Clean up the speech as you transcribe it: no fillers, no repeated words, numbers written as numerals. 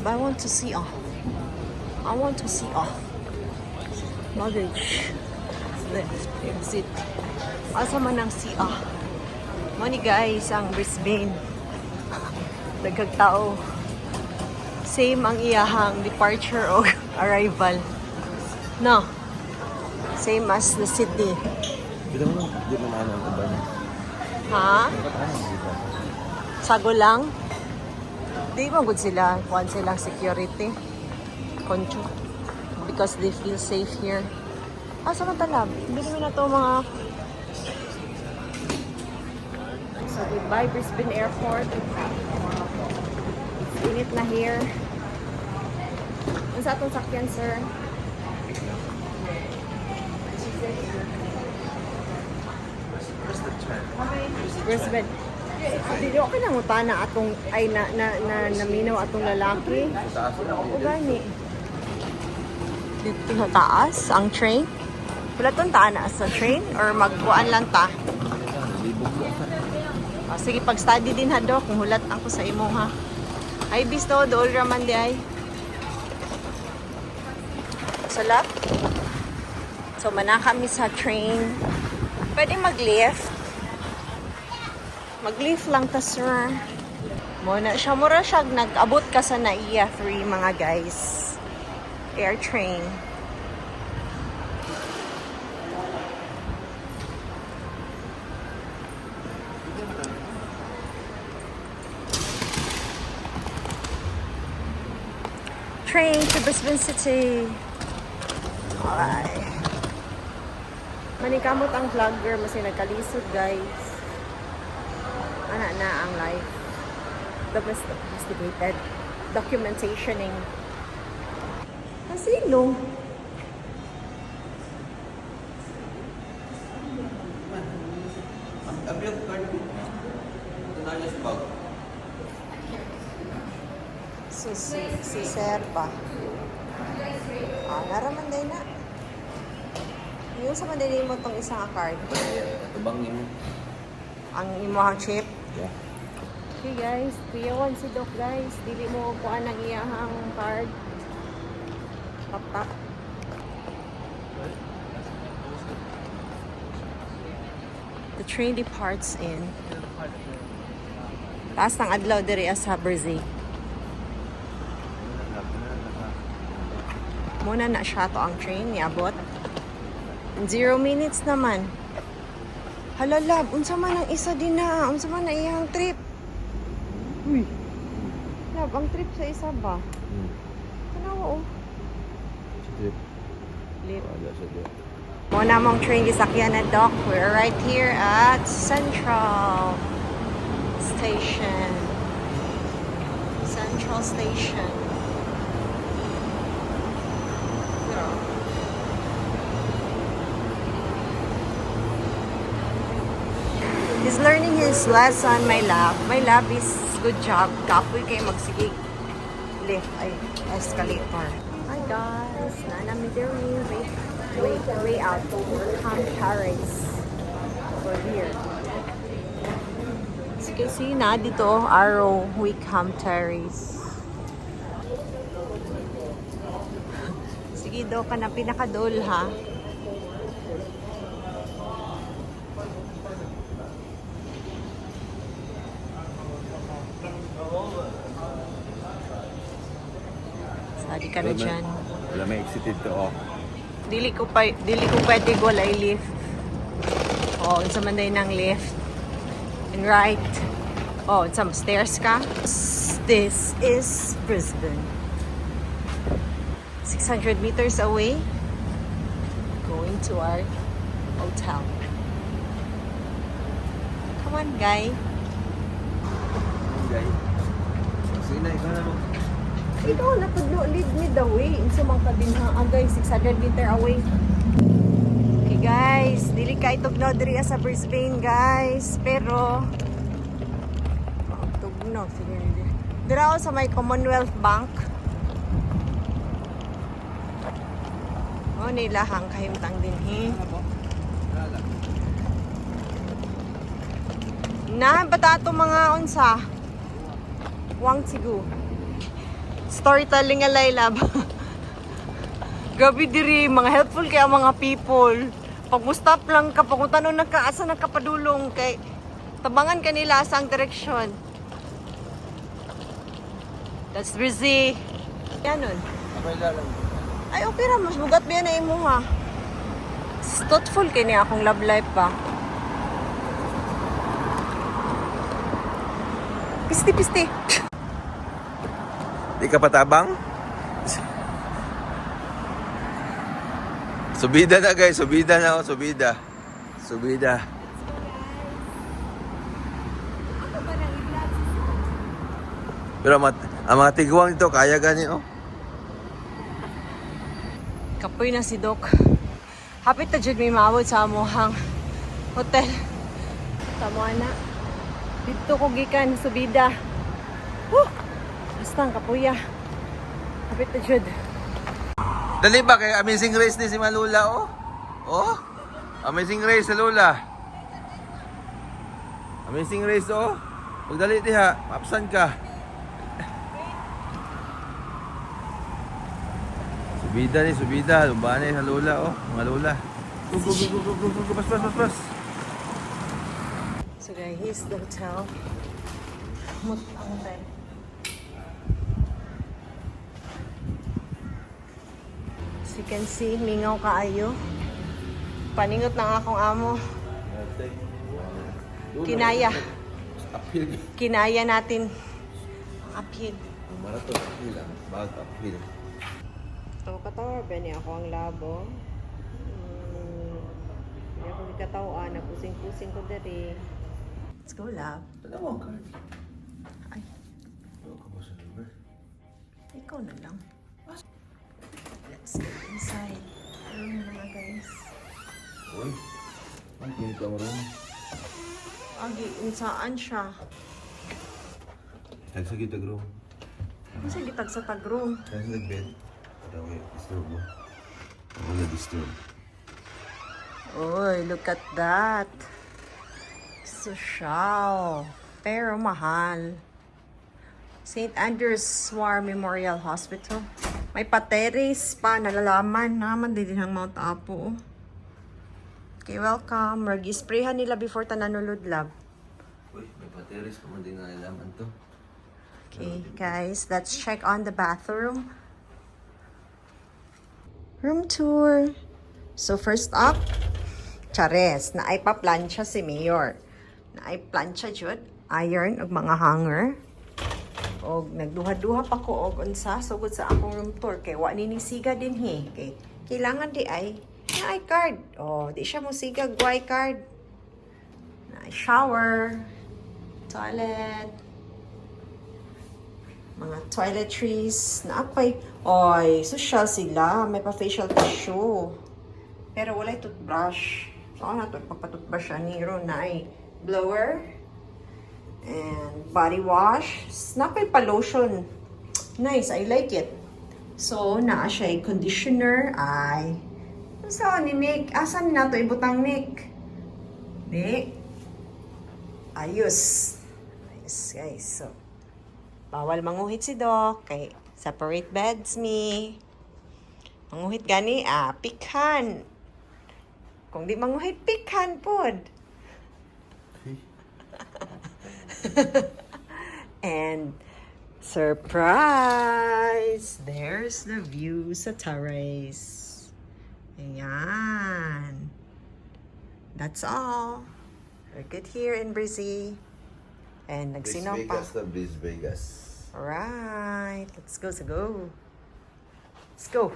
I want to see luggage lift exit. Asa man ang Money guys ang Brisbane. Dagkag tao. Same ang iyahang departure o arrival. No. Same as the Sydney. Di mo ano ang iba niya. Ha? Sago lang? Di ba good sila? Kuhan silang security. Concho. Because they feel safe here. Samantala. Hindi naman na ito mga... So, goodbye Brisbane Airport. Init na here. Ano sa atong sakyan, sir? Brisbane. Hindi ako kinangutan na atong ay naminaw atong lalaki. O gani. Dito sa taas ang train. Wala tong taas sa train or magbuan lang ta. Sige pag-study din ha Dok, kung hulat ako sa imo ha. Ay bisto dool raman di ay. Salap. So mana kami sa train. Pwede mag-lift. Mag-lift lang ta sir. Muna siya mura siya nag-abot ka sa NAIA 3 mga guys. Air train. Train to Brisbane City. Alright. Manikamot ang vlogger kasi nagkalisod guys. Ana na ang life. The investigated documentationing. Asilo. Ang bill card mo. Ito na yung bag. So, si Sir pa. Naraman din na. Yung sa madali mo itong isang card. Ito bang mo? Ang imong chip. Yeah. Okay guys, kuyawan si Doc guys. Dili mo kuhaan ang iyahang card. Tap. The train departs in. Taas ng adlaw diri sa Brizzy. Muna na siya to ang train, niabot. 0 minutes naman. Hala lab, unsa man ang isa din na, unsa man na iyang trip. Uy. Lab, ang trip sa isa ba? Tanawa oh. Trip. Lip. Wala siya dito. Muna mong train gisakyan na Doc. We're right here at Central Station. Central Station. He's learning his lesson, my lab. My lab is good job. Kapoy kayo magsigig. Lift ay escalator. Hi guys, nanami there way out. Come Terrace. Over here. As you can see na dito, Arrow Wickham Terrace. Sige daw ka na pinakadol ha. Sadi ka na dyan. Wala may exited to oh. Dili ko pwede walay lift. Oh, unsa man day nang lift. And right. Oh, some stairs ka. This is Brisbane. 600 meters away. Going to our hotel. Come on, guy. Okay. Sige na, ikaw na mo. Ikaw na lead me the way. Unsa man ka din ha, guys, 600 meter away. Okay, guys, dili ka itugnaw diri sa Brisbane, guys. Pero tugnaw sige ni. Dira ako sa may Commonwealth Bank. Oh, nila hang kahimtang din he. Na bata to mga unsa. Wang sigu. Storytelling alay lab. Gabi diri, mga helpful kaya mga people. Pag mo stop lang ka, pag tanong na ka, asa na ka padulong, kay tabangan ka nila sa ang direksyon. That's busy. Yan nun. Okay lang. Ay, okay ra. Mas bugat ba yan na imo ha? Thoughtful kay niya akong love life pa. Pisti. Di ka patabang? Subida na guys, subida na ako, subida. Pero ang mga tiguang dito, kaya gani oh. Kapoy na si Doc. Hapit na dyan may maawad sa amuhang hotel. Tamo na. Dito ko gikan, subida. Basta ang kapuya. Hapit na dyan. Dali ba kay Amazing Race ni si Malula oh? Oh? Amazing Race sa Lula. Amazing Race oh. Pagdali diha, mapsan ka. Subida, lumbane sa Lula oh, mga Lula. Go, pas. So guys, here's the hotel. Mut ang hotel. As you can see, mingaw kaayo. Paningot ng akong amo. Kinaya natin. Uphill. Marathon, uphill lang. Bakit uphill? Ito katawan, bani ako ang labo. Hindi ako ikatawaan, napusing-pusing ko dali. Let's go, lab. Dalawang card. Ay, Ano ka ba sa number? ikaw na lang. Let's go inside. Room na mga guys. Uy, ang pinito ang room. Agi, unsaan siya? Nagsagit ang room. Kasi gitag sa tag-room. Nagsagit bed. Daw disturb mo. Wala disturb. Uy, look at that. Social. Pero mahal. St. Andrew's War Memorial Hospital. May pateris pa, nalalaman naman din ang Mount Apo. Okay, welcome. Mag-sprayhan nila before tananulod lab. Uy, may pateris pa man din na nalaman to. Okay, guys, let's check on the bathroom. Room tour. So, first up, Chares, na ay pa-plancha si Mayor. Na ay plancha jud, iron og mga hanger. Og nagduha-duha pa ko og unsa sugod sa akong room tour kay wa ni siga din he. Kay kailangan di ay na card. Oh, di siya mo sigag Y card. Na shower, toilet, mga toiletries na apay. Oy, social sila. May pa-facial tissue. Pero walay toothbrush. So, ano ito? Pagpa-toothbrush ni Ron na ay blower and body wash. Napay pa-lotion. Nice. I like it. So, naa siya ay conditioner ay saan ni Nick? Asan na ito? Ibutang Nick. Nick. Ayos. Ayos, guys. So, bawal manguhit si Doc. Kay separate beds me. Manguhit gani, pikhan. Kung di manguhit, pikhan pod. And surprise! There's the view sa terrace. Ayan. That's all. We're good here in Brizzy. And nagsinaw pa. Bliss Vegas. Alright, let's go. Let's go.